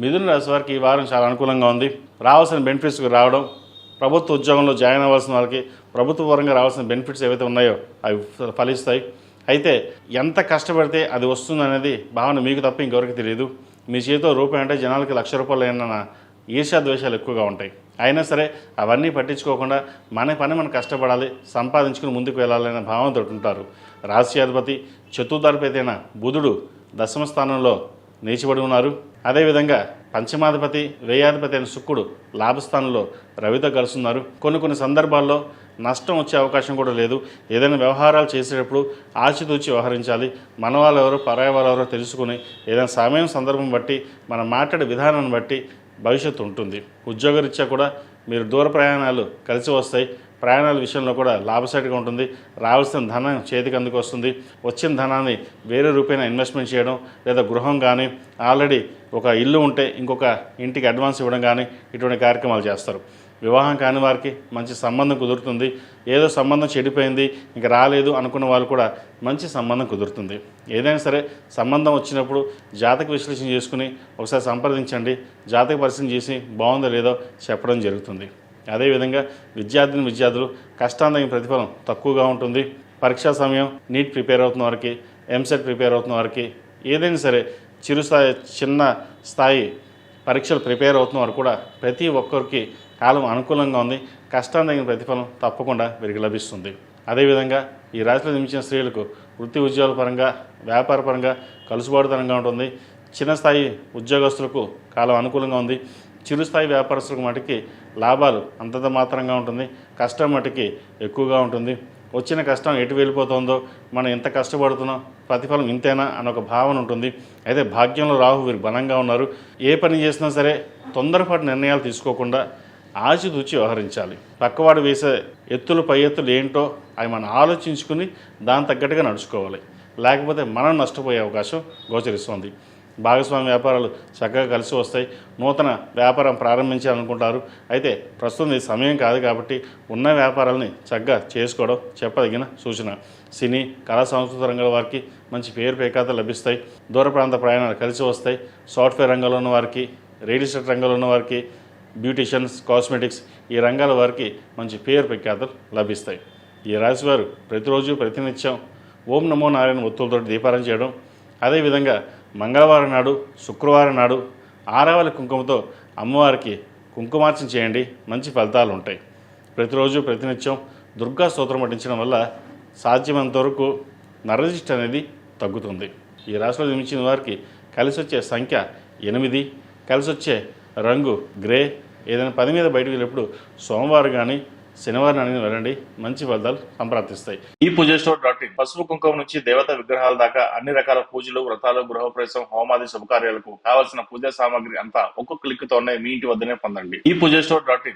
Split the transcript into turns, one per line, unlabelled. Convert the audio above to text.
మిథున రాశి వారికి ఈ వారం చాలా అనుకూలంగా ఉంది. రావాల్సిన బెనిఫిట్స్కి రావడం, ప్రభుత్వ ఉద్యోగంలో జాయిన్ అవ్వాల్సిన వాళ్ళకి ప్రభుత్వ పరంగా రావాల్సిన బెనిఫిట్స్ ఏవైతే ఉన్నాయో అవి ఫలిస్తాయి. అయితే ఎంత కష్టపడితే అది వస్తుందనేది భావన మీకు తప్ప ఇంకెవరికి తెలియదు. మీ చేతిలో రూపాయి అంటే జనాలకి ₹1,00,000 అయినా ఈర్ష్యా ద్వేషాలు ఎక్కువగా ఉంటాయి. అయినా సరే అవన్నీ పట్టించుకోకుండా మన పని మనం కష్టపడాలి, సంపాదించుకుని ముందుకు వెళ్ళాలనే భావనతో ఉంటారు. రాశ్యాధిపతి చతుర్థాధిపతి అయిన బుధుడు దశమ స్థానంలో నిలిచిబడి ఉన్నారు. అదేవిధంగా పంచమాధిపతి వ్యయాధిపతి అయిన శుక్రుడు లాభస్థానంలో రవితో కలుస్తున్నారు. కొన్ని సందర్భాల్లో నష్టం వచ్చే అవకాశం కూడా లేదు. ఏదైనా వ్యవహారాలు చేసేటప్పుడు ఆచితూచి వ్యవహరించాలి. మన వాళ్ళు ఎవరో పరాయి వాళ్ళు ఎవరో తెలుసుకుని ఏదైనా సమయం సందర్భం బట్టి మనం మాట్లాడే విధానాన్ని బట్టి భవిష్యత్తు ఉంటుంది. ఉద్యోగరీత్యా కూడా మీరు దూర ప్రయాణాలు కలిసి వస్తాయి. ప్రయాణాల విషయంలో కూడా లాభసాటిగా ఉంటుంది. రావాల్సిన ధనం చేతికి అందుకు వస్తుంది. వచ్చిన ధనాన్ని వేరే రూపైన ఇన్వెస్ట్మెంట్ చేయడం, లేదా గృహం కానీ ఆల్రెడీ ఒక ఇల్లు ఉంటే ఇంకొక ఇంటికి అడ్వాన్స్ ఇవ్వడం కానీ ఇటువంటి కార్యక్రమాలు చేస్తారు. వివాహం కాని వారికి మంచి సంబంధం కుదురుతుంది. ఏదో సంబంధం చెడిపోయింది ఇంకా రాలేదు అనుకున్న వాళ్ళు కూడా మంచి సంబంధం కుదురుతుంది. ఏదైనా సరే సంబంధం వచ్చినప్పుడు జాతక విశ్లేషణ చేసుకుని ఒకసారి సంప్రదించండి. జాతక పరిశీలన చేసి బాగుందో లేదో చెప్పడం జరుగుతుంది. అదేవిధంగా విద్యార్థులు కష్టానికి ప్రతిఫలం తక్కువగా ఉంటుంది. పరీక్షా సమయం నీట్ ప్రిపేర్ అవుతున్న వారికి, ఎంసెట్ ప్రిపేర్ అవుతున్న వారికి, ఏదైనా సరే చిన్న స్థాయి పరీక్షలు ప్రిపేర్ అవుతున్న వారు కూడా ప్రతి ఒక్కరికి కాలం అనుకూలంగా ఉంది. కష్టానికి ప్రతిఫలం తప్పకుండా వీరికి లభిస్తుంది. అదేవిధంగా ఈ రాశిలో జన్మించిన స్త్రీలకు వృత్తి ఉద్యోగాల పరంగా, వ్యాపార పరంగా కలుసుబాటుతనంగా ఉంటుంది. చిన్న స్థాయి ఉద్యోగస్తులకు కాలం అనుకూలంగా ఉంది. చిరుస్థాయి వ్యాపారస్తులకు మటుకి లాభాలు అంతంత మాత్రంగా ఉంటుంది. కష్టం మటుకి ఎక్కువగా ఉంటుంది. వచ్చిన కష్టం ఎటు వెళ్ళిపోతుందో, మనం ఎంత కష్టపడుతున్నాం, ప్రతిఫలం ఇంతేనా అన్న ఒక భావన ఉంటుంది. అయితే భాగ్యంలో రాహు వీరు బలంగా ఉన్నారు. ఏ పని చేసినా సరే తొందరపాటు నిర్ణయాలు తీసుకోకుండా ఆచితూచి వ్యవహరించాలి. పక్కవాడు వేసే ఎత్తులు పై ఎత్తులు ఏంటో అవి మనం ఆలోచించుకుని దాని తగ్గట్టుగా నడుచుకోవాలి. లేకపోతే మనం నష్టపోయే అవకాశం గోచరిస్తుంది. భాగస్వామి వ్యాపారాలు చక్కగా కలిసి వస్తాయి. నూతన వ్యాపారం ప్రారంభించాలనుకుంటారు. అయితే ప్రస్తుతం ఇది సమయం కాదు కాబట్టి ఉన్న వ్యాపారాలని చక్కగా చేసుకోవడం చెప్పదగిన సూచన. సినీ, కళా సంస్కృతి రంగాల వారికి మంచి పేరు ప్రఖ్యాతలు లభిస్తాయి. దూర ప్రాంత ప్రయాణాలు కలిసి వస్తాయి. సాఫ్ట్వేర్ రంగంలో ఉన్న వారికి, రియల్ ఎస్టేట్ రంగంలో ఉన్న వారికి, బ్యూటిషియన్స్, కాస్మెటిక్స్ ఈ రంగాల వారికి మంచి పేరు ప్రఖ్యాతలు లభిస్తాయి. ఈ రాశి వారు ప్రతిరోజు ప్రతినిత్యం ఓం నమో నారాయణ ఒత్తులతో దీపారాధన చేయడం, అదేవిధంగా మంగళవారం నాడు, శుక్రవారం నాడు ఆరావళి కుంకుమతో అమ్మవారికి కుంకుమార్చన చేయండి. మంచి ఫలితాలు ఉంటాయి. ప్రతిరోజు ప్రతినిత్యం దుర్గా స్తోత్రం పఠించడం వల్ల సాధ్యమైనంత వరకు నరదిష్టి అనేది తగ్గుతుంది. ఈ రాశిలో జన్మించిన వారికి కలిసి వచ్చే సంఖ్య 8, కలిసి వచ్చే రంగు గ్రే. ఏదైనా పని మీద బయటకు వెళ్ళినప్పుడు సోమవారం కానీ శనివారం అనేది వెళ్ళండి. మంచి ఫలితాలు సంప్రాప్తిస్తాయి. ఈ పూజస్టోర్.in పసుపు కుంకుమ నుంచి దేవతా విగ్రహాల దాకా అన్ని రకాల పూజలు, వ్రతాలు, గృహప్రవేశం, హోమాది శుభకార్యాలకు కావాల్సిన పూజా సామాగ్రి అంతా ఒక్కొక్క క్లిక్ తోనే మీ ఇంటి వద్దనే పొందండి. ఈ పూజస్టోర్.in